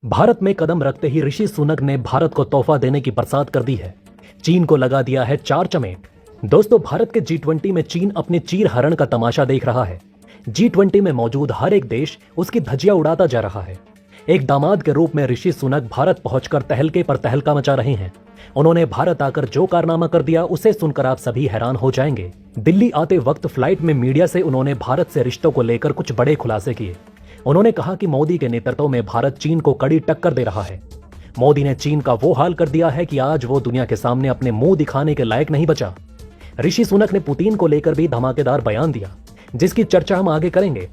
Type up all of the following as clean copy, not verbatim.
भारत में कदम रखते ही ऋषि सुनक ने भारत को तोहफा देने की बरसात कर दी है। चीन को लगा दिया है चार चमेट। दोस्तों, भारत के G20 में चीन अपने चीर हरण का तमाशा देख रहा है। G20 में मौजूद हर एक देश उसकी धज्जियां उड़ाता जा रहा है। एक दामाद के रूप में ऋषि सुनक भारत पहुंचकर तहलके पर तहलका मचा रहे हैं। उन्होंने भारत आकर जो कारनामा कर दिया उसे सुनकर आप सभी हैरान हो जाएंगे। दिल्ली आते वक्त फ्लाइट में मीडिया से उन्होंने भारत से रिश्तों को लेकर कुछ बड़े खुलासे किए। उन्होंने कहा कि मोदी के नेतृत्व में भारत चीन को कड़ी टक्कर दे रहा है। मोदी ने चीन का वो हाल कर दिया है कि आज वो दुनिया के सामने अपने मुंह दिखाने के लायक नहीं बचा। ऋषि सुनक ने पुतिन को लेकर भी धमाकेदार बयान दिया, जिसकी चर्चा हम आगे करेंगे।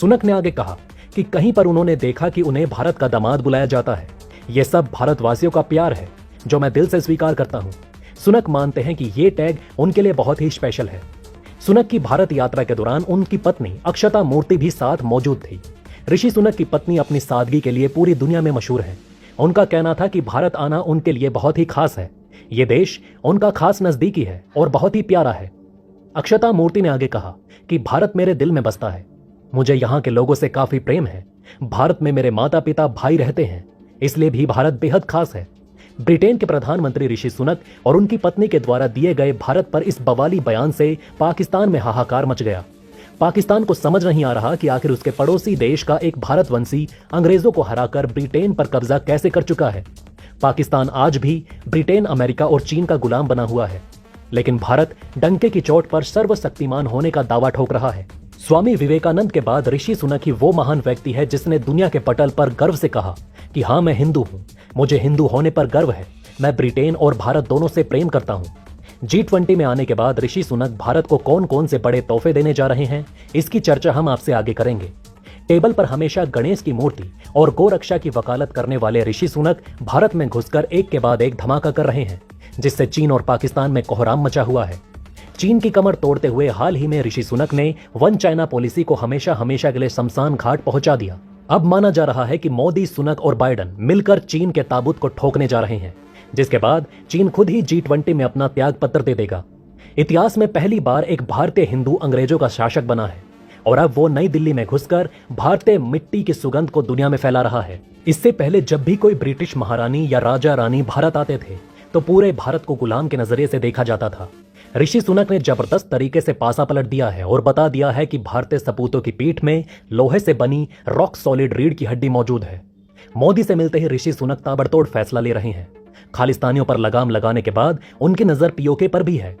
सुनक ने आगे कहा कि कहीं पर उन्होंने देखा कि उन्हें भारत का दामाद बुलाया जाता है। यह सब भारतवासियों का प्यार है जो मैं दिल से स्वीकार करता हूं। सुनक मानते हैं कि ये टैग उनके लिए बहुत ही स्पेशल है। सुनक की भारत यात्रा के दौरान उनकी पत्नी अक्षता मूर्ति भी साथ मौजूद थी। ऋषि सुनक की पत्नी अपनी सादगी के लिए पूरी दुनिया में मशहूर है। उनका कहना था कि भारत आना उनके लिए बहुत ही खास है। ये देश उनका खास नजदीकी है और बहुत ही प्यारा है। अक्षता मूर्ति ने आगे कहा कि भारत मेरे दिल में बसता है। मुझे यहाँ के लोगों से काफी प्रेम है। भारत में मेरे माता पिता भाई रहते हैं, इसलिए भी भारत बेहद खास है। ब्रिटेन के प्रधानमंत्री ऋषि सुनक और उनकी पत्नी के द्वारा दिए गए भारत पर इस बवाली बयान से पाकिस्तान में हाहाकार मच गया। पाकिस्तान को समझ नहीं आ रहा कि आखिर उसके पड़ोसी देश का एक भारतवंशी अंग्रेजों को हराकर ब्रिटेन पर कब्जा कैसे कर चुका है। पाकिस्तान आज भी ब्रिटेन, अमेरिका और चीन का गुलाम बना हुआ है, लेकिन भारत डंके की चोट पर सर्वशक्तिमान होने का दावा ठोक रहा है। स्वामी विवेकानंद के बाद ऋषि सुनक ही वो महान व्यक्ति है जिसने दुनिया के पटल पर गर्व से कहा कि हाँ, मैं हिंदू हूँ, मुझे हिंदू होने पर गर्व है, मैं ब्रिटेन और भारत दोनों से प्रेम करता हूँ। G20 में आने के बाद ऋषि सुनक भारत को कौन कौन से बड़े तोहफे देने जा रहे हैं, इसकी चर्चा हम आपसे आगे करेंगे। टेबल पर हमेशा गणेश की मूर्ति और गोरक्षा की वकालत करने वाले ऋषि सुनक भारत में घुसकर एक के बाद एक धमाका कर रहे हैं, जिससे चीन और पाकिस्तान में कोहराम मचा हुआ है। चीन की कमर तोड़ते हुए हाल ही में ऋषि सुनक ने वन चाइना पॉलिसी को हमेशा हमेशा के लिए शमशान घाट पहुंचा दिया। अब माना जा रहा है कि मोदी, सुनक और बाइडेन मिलकर चीन के ताबूत को ठोकने जा रहे हैं, जिसके बाद चीन खुद ही G20 में अपना त्याग पत्र दे देगा। इतिहास में पहली बार एक भारतीय हिंदू अंग्रेजों का शासक बना है और अब वो नई दिल्ली में घुसकर भारतीय मिट्टी की सुगंध को दुनिया में फैला रहा है। इससे पहले जब भी कोई ब्रिटिश महारानी या राजा रानी भारत आते थे तो पूरे भारत को गुलाम के नजरिए से देखा जाता था। ऋषि सुनक ने जबरदस्त तरीके से पासा पलट दिया है और बता दिया है कि भारतीय सपूतों की पीठ में लोहे से बनी रॉक सॉलिड रीढ़ की हड्डी मौजूद है। मोदी से मिलते ही ऋषि सुनक ताबड़तोड़ फैसला ले रहे हैं। खालिस्तानियों पर लगाम लगाने के बाद उनकी नजर पीओके पर भी है।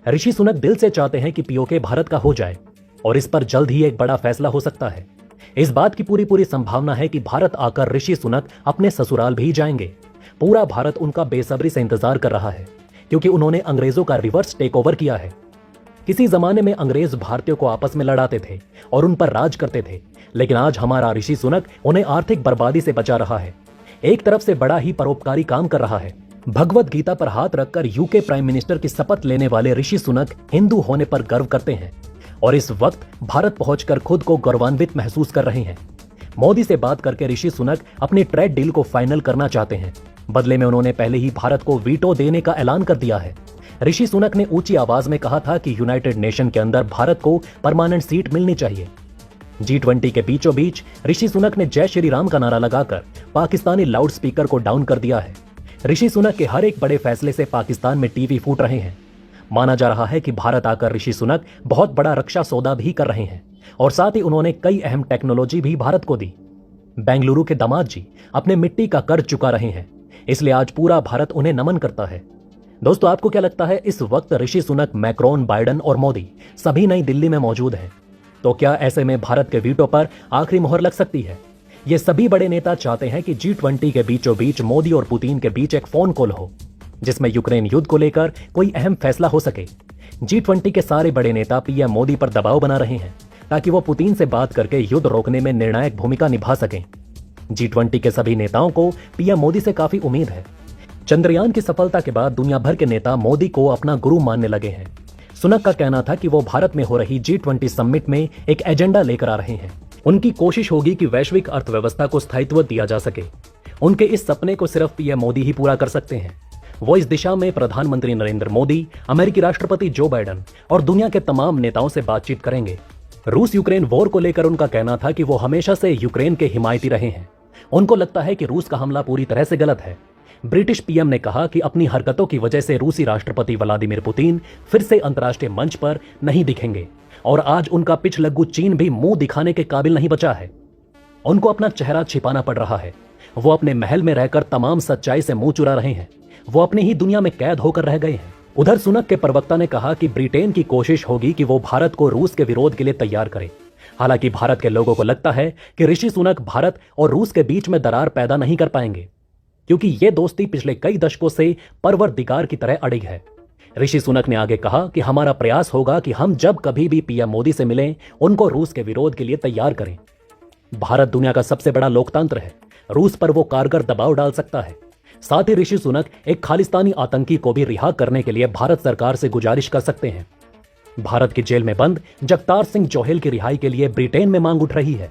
ऋषि सुनक दिल से चाहते हैं कि पीओके भारत का हो जाए और इस पर जल्द ही एक बड़ा फैसला हो सकता है। इस बात की पूरी संभावना है कि भारत आकर ऋषि सुनक अपने ससुराल भी जाएंगे। पूरा भारत उनका बेसब्री से इंतजार कर रहा है, क्योंकि उन्होंने अंग्रेजों का रिवर्स टेक ओवर किया है। किसी जमाने में अंग्रेज भारतीयों को आपस में लड़ाते थे और उन पर राज करते थे, लेकिन आज हमारा ऋषि सुनक उन्हें आर्थिक बर्बादी से बचा रहा है। एक तरफ से बड़ा ही परोपकारी काम कर रहा है। भगवत गीता पर हाथ रखकर यूके प्राइम मिनिस्टर की शपथ लेने वाले ऋषि सुनक हिंदू होने पर गर्व करते हैं और इस वक्त भारत पहुंचकर खुद को गौरवान्वित महसूस कर रहे हैं। मोदी से बात करके ऋषि सुनक अपनी ट्रेड डील को फाइनल करना चाहते हैं। बदले में उन्होंने पहले ही भारत को वीटो देने का ऐलान कर दिया है। ऋषि सुनक ने ऊंची आवाज में कहा था कि यूनाइटेड नेशन के अंदर भारत को परमानेंट सीट मिलनी चाहिए। G20 के बीचों बीच ऋषि सुनक ने जय श्री राम का नारा लगाकर पाकिस्तानी लाउड स्पीकर को डाउन कर दिया है। ऋषि सुनक के हर एक बड़े फैसले से पाकिस्तान में टीवी फूट रहे हैं। माना जा रहा है कि भारत आकर ऋषि सुनक बहुत बड़ा रक्षा सौदा भी कर रहे हैं और साथ ही उन्होंने कई अहम टेक्नोलॉजी भी भारत को दी। बेंगलुरु के दामाद जी अपने मिट्टी का कर्ज चुका रहे हैं, इसलिए आज पूरा भारत उन्हें नमन करता है। दोस्तों, आपको क्या लगता है, इस वक्त ऋषि सुनक, मैक्रोन, बाइडेन और मोदी सभी नई दिल्ली में मौजूद हैं, तो क्या ऐसे में भारत के वीटो पर आखिरी मोहर लग सकती है? ये सभी बड़े नेता चाहते हैं कि G20 के बीचों बीच मोदी और पुतिन के बीच एक फोन कॉल हो, जिसमें यूक्रेन युद्ध को लेकर कोई अहम फैसला हो सके। G20 के सारे बड़े नेता पीएम मोदी पर दबाव बना रहे हैं ताकि वो पुतिन से बात करके युद्ध रोकने में निर्णायक भूमिका निभा सकें। G20 के सभी नेताओं को पीएम मोदी से काफी उम्मीद है। चंद्रयान की सफलता के बाद दुनिया भर के नेता मोदी को अपना गुरु मानने लगे हैं। सुनक का कहना था कि वो भारत में हो रही G20 समिट में एक एजेंडा लेकर आ रहे हैं। उनकी कोशिश होगी कि वैश्विक अर्थव्यवस्था को स्थायित्व दिया जा सके। उनके इस सपने को सिर्फ पीएम मोदी ही पूरा कर सकते हैं। वो इस दिशा में प्रधानमंत्री नरेंद्र मोदी, अमेरिकी राष्ट्रपति जो बाइडेन और दुनिया के तमाम नेताओं से बातचीत करेंगे। रूस यूक्रेन वॉर को लेकर उनका कहना था कि वो हमेशा से यूक्रेन के हिमायती रहे हैं उनको लगता है कि रूस का हमला पूरी तरह से गलत है। ब्रिटिश पीएम ने कहा कि अपनी हरकतों की वजह से रूसी राष्ट्रपति व्लादिमीर पुतिन फिर से अंतर्राष्ट्रीय मंच पर नहीं दिखेंगे और आज उनका पिछलग्गू चीन भी मुंह दिखाने के काबिल नहीं बचा है। उनको अपना चेहरा छिपाना पड़ रहा है। वो अपने महल में रहकर तमाम सच्चाई से मुंह चुरा रहे हैं। वो अपनी ही दुनिया में कैद होकर रह गए हैं। उधर सुनक के प्रवक्ता ने कहा कि ब्रिटेन की कोशिश होगी कि वो भारत को रूस के विरोध के लिए तैयार करे। हालांकि भारत के लोगों को लगता है कि ऋषि सुनक भारत और रूस के बीच में दरार पैदा नहीं कर पाएंगे, क्योंकि ये दोस्ती पिछले कई दशकों से परवरदिगार की तरह अड़िग है। ऋषि सुनक ने आगे कहा कि हमारा प्रयास होगा कि हम जब कभी भी पीएम मोदी से मिलें, उनको रूस के विरोध के लिए तैयार करें। भारत दुनिया का सबसे बड़ा लोकतंत्र है। रूस पर वो कारगर दबाव डाल सकता है। साथ ही ऋषि सुनक एक खालिस्तानी आतंकी को भी रिहा करने के लिए भारत सरकार से गुजारिश कर सकते हैं। भारत की जेल में बंद जगतार सिंह जोहेल की रिहाई के लिए ब्रिटेन में मांग उठ रही है।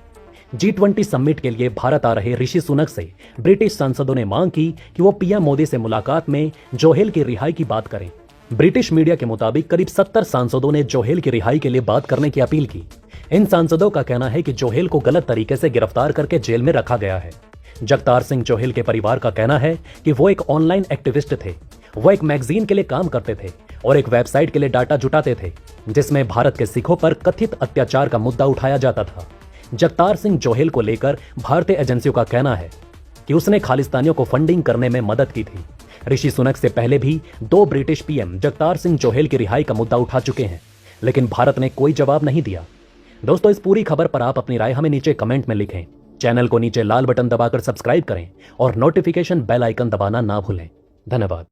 G20 समिट के लिए भारत आ रहे ऋषि सुनक से ब्रिटिश सांसदों ने मांग की कि वो पीएम मोदी से मुलाकात में जोहेल की रिहाई की बात करें। ब्रिटिश मीडिया के मुताबिक करीब 70 सांसदों ने जोहेल की रिहाई के लिए बात करने की अपील की। इन सांसदों का कहना है कि जोहेल को गलत तरीके से गिरफ्तार करके जेल में रखा गया है। जगतार सिंह जोहेल के परिवार का कहना है कि वो एक ऑनलाइन एक्टिविस्ट थे। वो एक मैगजीन के लिए काम करते थे और एक वेबसाइट के लिए डाटा जुटाते थे, जिसमें भारत के सिखों पर कथित अत्याचार का मुद्दा उठाया जाता था। जगतार सिंह जोहेल को लेकर भारतीय एजेंसियों का कहना है कि उसने खालिस्तानियों को फंडिंग करने में मदद की थी। ऋषि सुनक से पहले भी 2 ब्रिटिश पीएम जगतार सिंह जोहेल की रिहाई का मुद्दा उठा चुके हैं, लेकिन भारत ने कोई जवाब नहीं दिया। दोस्तों, इस पूरी खबर पर आप अपनी राय हमें नीचे कमेंट में लिखें। चैनल को नीचे लाल बटन दबाकर सब्सक्राइब करें और नोटिफिकेशन बेल आइकन दबाना ना भूलें। धन्यवाद।